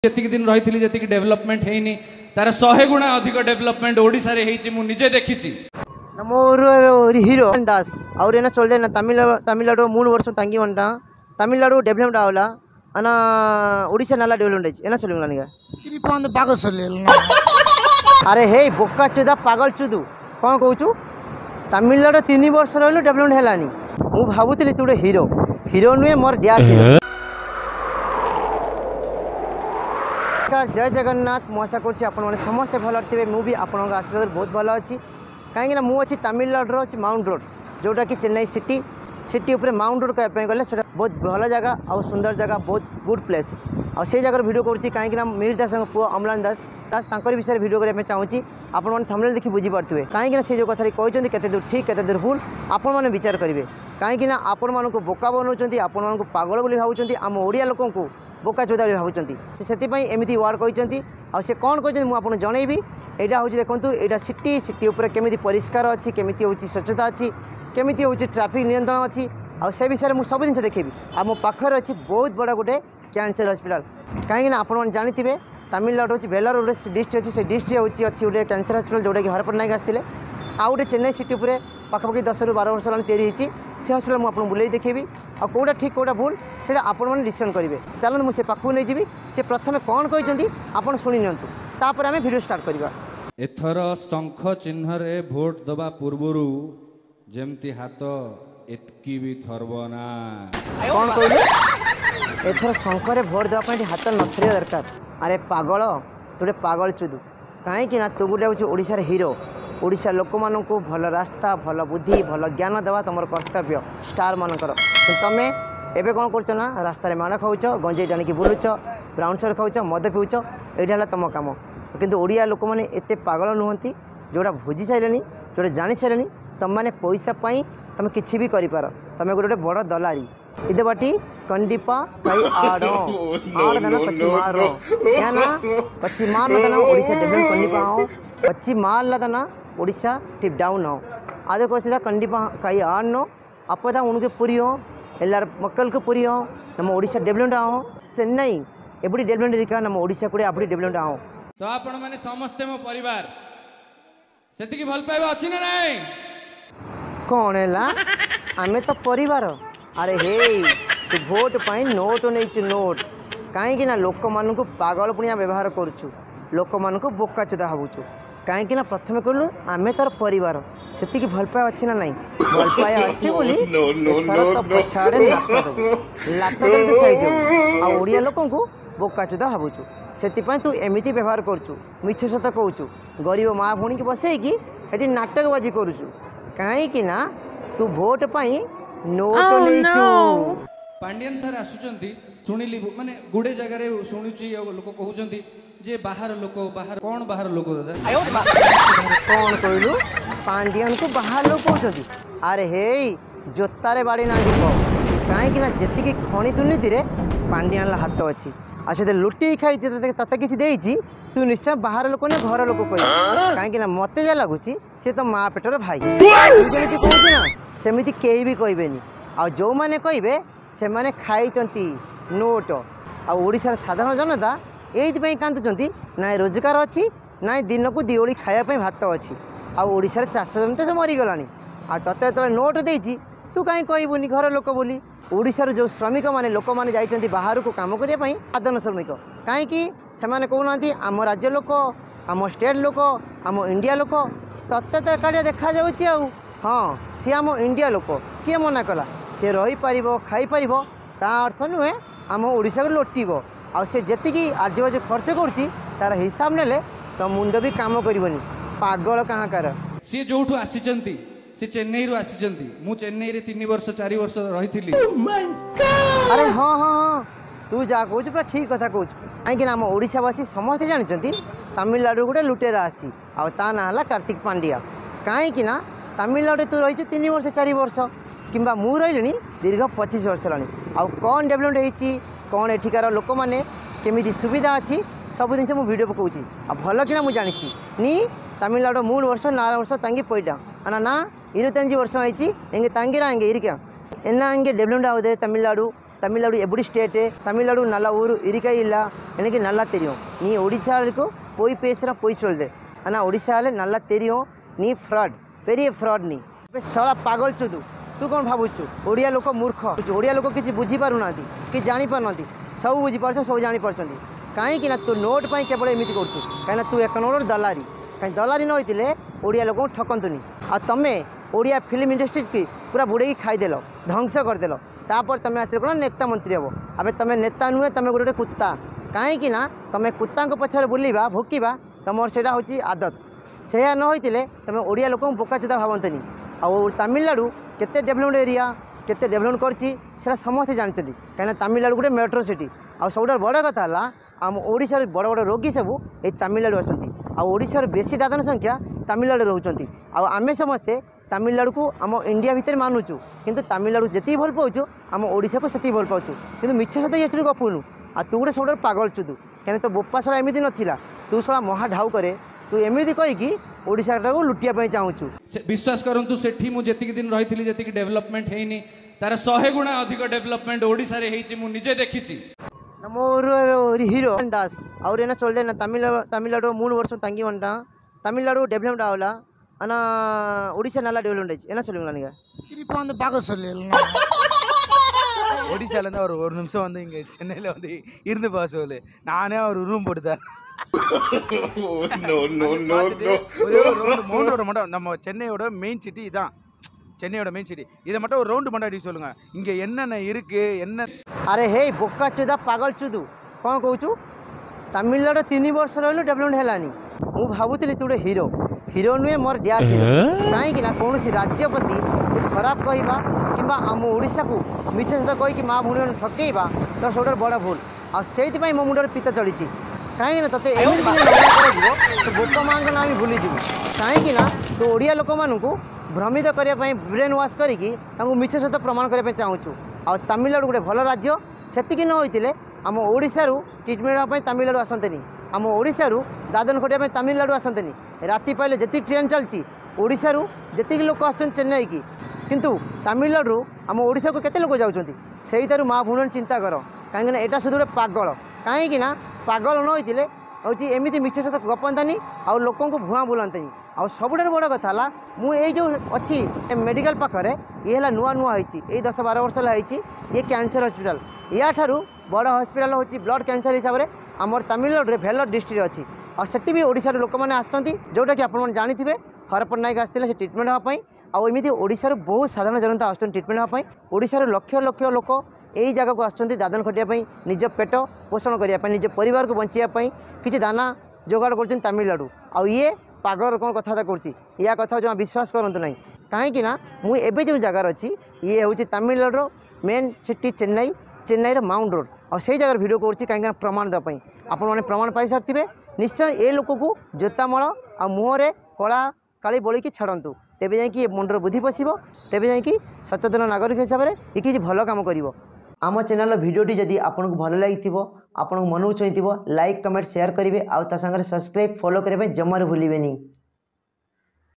जी दिन रही जी डेवलपमेंट है तार 100 गुणा अधिक डेवलपमेंट ओडिशा रे हेची मु निजे देखिची मोर हीरो दास और ಏನ சொல்ದೆ ನಾ ತಮಿಳುನಾಡು 3 ವರ್ಷ ತಂಗಿ ಬಂಟ ತಮಿಳುನಾಡು ಡೆವಲಪ್ಮೆಂಟ್ ಆಗಲ್ಲ ಅನಾ ಒಡಿಶಾ ನಲ್ಲ ಡೆವಲಪ್ಮೆಂಟ್ ಐತಿ ಏನ சொல்லுங்க ನನಗೆ ತಿರಿಪ ಒಂದು ಪಾಗಲ್ ಸೊಲ್ಲಿಲ್ಲ अरे हे बोका चुदा पागल चुदू कौन कहूचु तमिलनाडु 3 वर्ष रहलु डेवलपमेंट हेलानी मु भाबुतली तू हीरो हीरो नुए मोर डैश जय जगन्नाथ मुआशा करुँच आप समस्ते भल थे मुझे आपण आशीर्वाद बहुत भल अच्छी कहीं मुझे तमिलनाडु अच्छी माउंट रोड जोटा कि चेन्नई सिटी सिटी उपर माउंट रोड कहते गले बहुत भल जगह और सुंदर जगह बहुत गुड प्लेस और से जगह वीडियो करुँची कहीं मिहिर दास पुआ अम्लान दास दास विषय वीडियो करने चाहूँगी आपण मैंने थंबनेल देखि बुझीपारे कहीं से जो कथा कहते केते दूर ठीक केते दूर भूल आपण मैंने विचार करेंगे कहीं आपण मानक बोका बनाऊँ आपण मानक पागल बोली भावुं आम ओडिया लोक बोका चोदा भावुंट से एमती वार्ड कहते और से कौन कहते मुझे जनइबी यहाँ हूँ देखो यहाँ सिटी सिटी उपर केमी परिष्कार अच्छी केमी हूँ स्वच्छता अच्छी केमी हूँ ट्राफिक नियंत्रण अच्छी और से विषय में सब जिन देखेबी आ मो पाखर अच्छी बहुत बड़ा गोटे कैंसर हॉस्पिटल कहीं आप जानते तमिलनाडु हूँ बेलार डिस्ट्रिक्ट अच्छी से डिस्ट्रिक्ट हूँ अच्छी गोटे कैंसर हॉस्पिटल जोटा कि हरपट नायक आसते आ गए चेन्नई सिटी उपर पाखापाखि 10 ରୁ 12 वर्ष तैयारी होती से हॉस्पिटल मुझे बुले देखेबी और कौटा ठीक कौटा भूल से आपण मैंने डिसीजन करेंगे चलते मुझे पाखक नहीं जी से प्रथम कौन कहते आप शुणी निपर आम भिडियो स्टार्ट करवा एथर शंख चिन्ह रे भोट दबा पूर्वरु जेमती हाथ एतकी भी थरबना कौन कहले एथर शंख रे भोट देवाई हाथ नथिया दरकार अरे पागल तोटे पागल चुदू कहीं तू गोटे हूँ ओडिशार हीरो ओडिशा लोक मानू भल रास्ता भल बुद्धि भल ज्ञान देवा तुम कर्तव्य स्टार मानकर तुम एवं कौन कर रास्तार माड़ खाऊच गंजे टाणिकी बुलुच ब्राउन सुगर खाऊच मद पीऊच यहाँ तुम कम किंतु ओडिया लोक मैंने एत पागल नुहति जोड़ा बुझी सारे जोड़ा जानी सारे तुम मैंने पैसा तुम किसी भी कर तुम गोटे बड़ दलारी इद बाटी कंडीपा कई आड़ आड़ना कच्ची मारो याना कच्ची मार लदना ओडिशा डेवलप कंडीपा हो कच्ची मार लदना ओडिशा टिप डाउन हो आधे को सीधा कंडीपा कई आड़नो अपदा उनके पूरी हो एल्लार मक्कल को पूरी हो नम ओडिशा डेवलपमेंट हो चेन्नई एबडी डेवलपमेंट रिका नम ओडिशा को एबडी डेवलपमेंट हो तो आपण माने समस्ते मो परिवार सेति की भल पाइबा अछि ना नहीं कौन है आमे तो परिवार अरे हे तू भोट पाई नोट नहीं नोट कहीं लोक मान पागल पुणिया व्यवहार करुचु लोक मान बोका चोदा भावुचु कहीं प्रथम कहलु आमे तार परिवार से भल पाए अच्छी ना नहीं भल पाए अच्छी बोली तो पछाड़े लात ओडिया लोक बोका चोदा भावुचु से तू एमती व्यवहार करुचु मिछ सत कहूचु गरीब माँ भूणी की बसैकी ये नाटकबाजी करुचु कहीं तू भोट पाई नोट नहीं पांडियन सर आसुचंती सुनिली माने गुडे जगह रे सुनुची लोक कहउचंती जे बाहर लोक बाहर कौन बाहर लोक दादा कौन कहलु पांडियन को बाहर लोक कहउचंती अरे हे जोतारे बाड़ी ना दीप कहीं जेतिकी खणी दुर्नीति रे पांडियन हाथ अच्छी आ से लुटी खाई तते किसी देइची तू निश्चय बाहर लोक ने घर लोक कह कहीं मत जा लगुच सी तो माँ पेटर भाई जमी कहूँ ना सेमती कहीं भी कहबेनी आ जो मैंने कहे से मैंने खाई नोट आशार साधारण जनता ये कांदुंट ना रोजगार अच्छी ना दिन को दिओली खायापी भात अच्छी आशार चाष जमी तो मरीगला आ तत नोट देती तू कहीं कहबूनी घर लोक बोली ओडिशार जो श्रमिक माने लोक मैंने जाइए बाहर को कम करने साधारण श्रमिक कहीं से कहना आम राज्य लोक आम स्टेट लोक आम इंडिया लोक तत्ते तो एकाटिया देखा जाऊँगी हाँ सी आम इंडिया लोक किए मना कला सी रहीपर खाईपर ता अर्थ नुहे आम ओडिशा को लोटिब आ से जी आज बाजे खर्च कर हिसाब ने तो मुंड भी काम करनी पागल कहाँ कार सी जो आसी से चेन्नई रु आसी मु चेन्नई रे 3 वर्ष 4 वर्ष रही अरे हाँ हाँ हाँ तू जहाँ कहूँ पूरा ठीक कथा कहूँ कहीं आम ओडिशावासी समस्ते जानते तमिलनाडु गोटे लुटेरा आसी आ ना है कार्तिक पांड्या कहीं तमिलनाडु तू रही 3 वर्ष 4 वर्ष किंबा मु रही दीर्घ 25 वर्ष रही कौन डेवलपमेंट होती कौन एठिकार लोक मैंने केमी सुविधा अच्छी सब जिन वीडियो पकाऊँगी आ भल कि मुझे जानी नी तमिलनाडु 3 वर्ष 4 वर्ष तंगी पैटा आना ना 25 वर्ष आईची एंगे तंगीरा एंगे इरिका एना एंगे डेवलपमेंट आउदे तमिलनाडु தமிழ்நாடு எப்படி ஸ்டேட்டு தமிழ்நாடு நல்லா ஊர் இருக்கா இல்லை எனக்கு நல்லா தெரியும் நீ ஒடிசாவுக்கு போய் பேசுகிற போய் சொல்லுது ஆனால் ஒடிசாவில் நல்லா தெரியும் நீ ஃப்ராட் பெரிய ஃப்ராட் नी ଶଳା ପାଗଳ ଚୁଦୁ ତୁ କ'ଣ ଭାବୁଛୁ ଓଡ଼ିଆ ଲୋକ ମୂର୍ଖ ଓଡ଼ିଆ ଲୋକ କିଛି ବୁଝିପାରୁନାହାନ୍ତି କି ଜାଣିପାରୁନାହାନ୍ତି ସବୁ ବୁଝିପାରୁଛ ସବୁ ଜାଣିପାରୁଛନ୍ତି କାହିଁକି ନା ତୁ ନୋଟ୍ ପାଇଁ କେବଳ ଏମିତି କରୁଛୁ କାହିଁକିନା ତୁ ଏକ ନମ୍ବର ଦଲାରୀ କାହିଁ ଦଲାରୀ ନ ହୋଇଥିଲେ ଓଡ଼ିଆ ଲୋକଙ୍କୁ ଠକନ୍ତୁନି ଆଉ ତମେ ଓଡ଼ିଆ ଫିଲ୍ମ ଇଣ୍ଡଷ୍ଟ୍ରି ପୁରା ବୁଡ଼େଇକି ଖାଇଦେଲ ଧ୍ୱଂସ କରିଦେଲ ତାପରେ ତମେ ଆସିଲେ କ'ଣ ନେତା ମନ୍ତ୍ରୀ ହେବ ଏବେ ତମେ ନେତା ନୁହେଁ ତମେ ଗୋଟେ କୁତ୍ତା କାହିଁକି ନା ତମେ କୁତ୍ତାଙ୍କ ପଛରେ ବୁଲିବା ଭୋକିବା ତମର ସେଇଟା ହେଉଛି ଆଦତ ସେଇଆ ନ ହୋଇଥିଲେ ତମେ ଓଡ଼ିଆ ଲୋକଙ୍କୁ ବୋକାଚୋଦା ଭାବନ୍ତନି ଆଉ ତାମିଲନାଡ଼ୁ କେତେ ଡେଭଲପମେଣ୍ଟ ଏରିଆ କେତେ ଡେଭଲପମେଣ୍ଟ କରିଛି ସେଇଟା ସମସ୍ତେ ଜାଣିଛନ୍ତି କାହିଁକିନା ତାମିଲନାଡ଼ୁ ଗୋଟେ ମେଟ୍ରୋ ସିଟି ଆଉ ସବୁଠାରୁ ବଡ଼ କଥା ହେଲା ଆମ ଓଡ଼ିଶାର ବଡ଼ ବଡ଼ ରୋଗୀ ସବୁ ଏଇ ତାମିଲନାଡ଼ୁ ଅଛନ୍ତି ଆଉ ଓଡ଼ିଶାର ବେଶୀ ଦାଦନ ସଂଖ୍ୟା ତାମିଲନାଡ଼ୁରେ ରହୁଛନ୍ତି ଆଉ ଆମେ ସମସ୍ତେ ତାମିଲନାଡ଼ୁକୁ ଆମ ଇଣ୍ଡିଆ ଭିତରେ ମାନୁଛୁ କିନ୍ତୁ ତାମିଲନାଡ଼ୁ ଯେତିକି ଭଲ ପାଉଛୁ ଆମ ଓଡ଼ିଶାକୁ ସେତିକି ଭଲ ପାଉଛୁ କିନ୍ତୁ ମିଛ ସତ ଏଥିରୁ ଗପୁନୁ ଆଉ ତୁ ଗୋଟେ ସବୁଠାରୁ ପାଗଳ ଚୁଦୁ କାହିଁକିନା ତୋ ବୋପା ଶଳା ଏମିତି ନଥିଲା ତୁ ଶଳା ମହା ଢାଉ କରେ ତୁ ଏମିତି କହିକି ଓଡ଼ିଶାଟାକୁ ଲୁଟିବା ପାଇଁ ଚାହୁଁଛୁ ବିଶ୍ୱାସ କରନ୍ତୁ ସେଠି ମୁଁ ଯେତିକି ଦିନ ରହିଥିଲି ଯେତିକି ଡେଭଲପମେଣ୍ଟ ହେଇନି ତାର 100 ଗୁଣା ଅଧିକ ଡେଭଲପମେଣ୍ଟ ଓଡ଼ିଶାରେ ହେଇଛି ମୁଁ ନିଜେ ଦେଖିଛି ನಮ್ಮ ಹೀರೋ ದಾಸ್ ಅವ್ರು ಏನೋ சொல்றேன் ತಮಿಳ್ನಾಡು 3 வருஷம் தங்கி வந்துட்டான் தமிழ்நாடு டெவலப்மெண்ட் ஆகல ஆனால் ஒடிசா நல்லா டெவலப்மெண்ட் ஆச்சு என்ன சொல்லுங்களா நீங்கள் திருப்பி வந்து பார்க்க சொல்லலாம் ஒடிசாலேருந்து அவர் ஒரு நிமிஷம் வந்து இங்கே சென்னையில் வந்து இருந்து போக சொல்லு நானே ஒரு ரூம் போட்டுத்தேன் மவுண்ட் ரோடு மட்டும் நம்ம சென்னையோட மெயின் சிட்டி இதான் சென்னையோட மெயின் சிட்டி இதை மட்டும் ஒரு ரவுண்டு மட்டும் அடிக்க சொல்லுங்கள் இங்கே என்னென்ன இருக்குது என்ன ଆରେ ହେ ବୋକା ଚୁଦା ପାଗଳ ଚୁଦୁ କ'ଣ କହୁଛୁ ତାମିଲନାଡ଼ୁ 3 ବର୍ଷ ରହିଲୁ ଡେଭଲପମେଣ୍ଟ ହେଲାନି ମୁଁ ଭାବୁଥିଲି ତୁ ଗୋଟେ ହିରୋ ହିରୋ ନୁହେଁ ମୋର ଡ୍ୟାସ୍ ହିରୋ କାହିଁକି ନା କୌଣସି ରାଜ୍ୟ ପ୍ରତି ଖରାପ କହିବା କିମ୍ବା ଆମ ଓଡ଼ିଶାକୁ ମିଛ ସତ କହିକି ମା ଭଉଣୀମାନଙ୍କୁ ଠକେଇବା ତ ସବୁଠାରୁ ବଡ଼ ଭୁଲ ଆଉ ସେଇଥିପାଇଁ ମୋ ମୁଣ୍ଡରେ ପିତ ଚଢ଼ିଛି କାହିଁକି ନା ତୋତେ ଏମିତି କରାଯିବ ତୋ ବୋପ ମାଆଙ୍କ ନାଁ ବି ଭୁଲିଯିବୁ କାହିଁକି ନା ତୁ ଓଡ଼ିଆ ଲୋକମାନଙ୍କୁ ଭ୍ରମିତ କରିବା ପାଇଁ ବ୍ରେନ୍ ୱାଶ୍ କରିକି ତାଙ୍କୁ ମିଛ ସତ ପ୍ରମାଣ କରିବା ପାଇଁ ଚାହୁଁଛୁ ଆଉ ତାମିଲନାଡ଼ୁ ଗୋଟେ ଭଲ ରାଜ୍ୟ ସେତିକି ନ ହୋଇଥିଲେ ଆମ ଓଡ଼ିଶାରୁ ଟ୍ରିଟମେଣ୍ଟ ହେବା ପାଇଁ ତାମିଲନାଡ଼ୁ ଆସନ୍ତେନି ଆମ ଓଡ଼ିଶାରୁ ଦାଦନ ଖଟିବା ପାଇଁ ତାମିଲନାଡ଼ୁ ଆସନ୍ତେନି ରାତି ପାଇଲେ ଯେତିକି ଟ୍ରେନ୍ ଚାଲିଛି ଓଡ଼ିଶାରୁ ଯେତିକି ଲୋକ ଆସୁଛନ୍ତି ଚେନ୍ନାଇକି କିନ୍ତୁ ତାମିଲନାଡ଼ୁରୁ ଆମ ଓଡ଼ିଶାକୁ କେତେ ଲୋକ ଯାଉଛନ୍ତି ସେଇଠାରୁ ମା ଭଉଣୀ ଚିନ୍ତା କର କାହିଁକିନା ଏଇଟା ଶୁଦ୍ଧ ଗୋଟେ ପାଗଳ କାହିଁକି ନା ପାଗଳ ନ ହୋଇଥିଲେ ହେଉଛି ଏମିତି ମିଛ ସତ ଗପନ୍ତାନି ଆଉ ଲୋକଙ୍କୁ ଭୁଆଁ ବୁଲାନ୍ତାନି ଆଉ ସବୁଠାରୁ ବଡ଼ କଥା ହେଲା ମୁଁ ଏଇ ଯେଉଁ ଅଛି ମେଡ଼ିକାଲ ପାଖରେ ଇଏ ହେଲା ନୂଆ ହେଇଛି ଏଇ 10-12 ବର୍ଷ ହେଲା ହେଇଛି ଇଏ କ୍ୟାନ୍ସର ହସ୍ପିଟାଲ ୟାଠାରୁ ବଡ଼ ହସ୍ପିଟାଲ ହେଉଛି ବ୍ଲଡ଼ କ୍ୟାନ୍ସର ହିସାବରେ ଆମର ତାମିଲନାଡ଼ୁରେ ଭେଲୋର ଡିଷ୍ଟ୍ରିକ୍ଟ ଅଛି ଆଉ ସେଠି ବି ଓଡ଼ିଶାରୁ ଲୋକମାନେ ଆସୁଛନ୍ତି ଯେଉଁଟାକି ଆପଣମାନେ ଜାଣିଥିବେ ହରପଟ୍ଟ ନାୟକ ଆସିଥିଲେ ସେ ଟ୍ରିଟମେଣ୍ଟ ହେବା ପାଇଁ ଆଉ ଏମିତି ଓଡ଼ିଶାରୁ ବହୁତ ସାଧାରଣ ଜନତା ଆସୁଛନ୍ତି ଟ୍ରିଟମେଣ୍ଟ ହେବା ପାଇଁ ଓଡ଼ିଶାରୁ ଲକ୍ଷ ଲକ୍ଷ ଲୋକ ଏଇ ଜାଗାକୁ ଆସୁଛନ୍ତି ଦାଦନ ଖଟିବା ପାଇଁ ନିଜ ପେଟ ପୋଷଣ କରିବା ପାଇଁ ନିଜ ପରିବାରକୁ ବଞ୍ଚିବା ପାଇଁ କିଛି ଦାନା ଯୋଗାଡ଼ କରୁଛନ୍ତି ତାମିଲନାଡ଼ୁ ଆଉ ଇଏ ପାଗଳର କ'ଣ କଥାବାର୍ତ୍ତା କରୁଛି ୟା କଥା ଜମା ବିଶ୍ୱାସ କରନ୍ତୁ ନାହିଁ କାହିଁକି ନା ମୁଁ ଏବେ ଯେଉଁ ଜାଗାରେ ଅଛି ଇଏ ହେଉଛି ତାମିଲନାଡ଼ୁର ମେନ୍ ସିଟି ଚେନ୍ନାଇର ମାଉଣ୍ଟ ରୋଡ଼ ଆଉ ସେଇ ଜାଗାରେ ଭିଡ଼ିଓ କରୁଛି କାହିଁକିନା ପ୍ରମାଣ ଦେବା ପାଇଁ ଆପଣମାନେ ପ୍ରମାଣ ପାଇସାରିଥିବେ ନିଶ୍ଚୟ ଏ ଲୋକକୁ ଜୋତାମଳ ଆଉ ମୁହଁରେ କଳା କାଳି ବୋଳିକି ଛାଡ଼ନ୍ତୁ ତେବେ ଯାଇକି ଏ ମୁଣ୍ଡର ବୁଦ୍ଧି ପଶିବ ତେବେ ଯାଇକି ସଚେତନ ନାଗରିକ ହିସାବରେ ଏ କିଛି ଭଲ କାମ କରିବ ଆମ ଚ୍ୟାନେଲର ଭିଡ଼ିଓଟି ଯଦି ଆପଣଙ୍କୁ ଭଲ ଲାଗିଥିବ ଆପଣଙ୍କୁ ମନକୁ ଛୁଇଁଥିବ ଲାଇକ୍ କମେଣ୍ଟ ସେୟାର କରିବେ ଆଉ ତା ସାଙ୍ଗରେ ସବସ୍କ୍ରାଇବ୍ ଫଲୋ କରିବା ପାଇଁ ଜମାରୁ ଭୁଲିବେନି।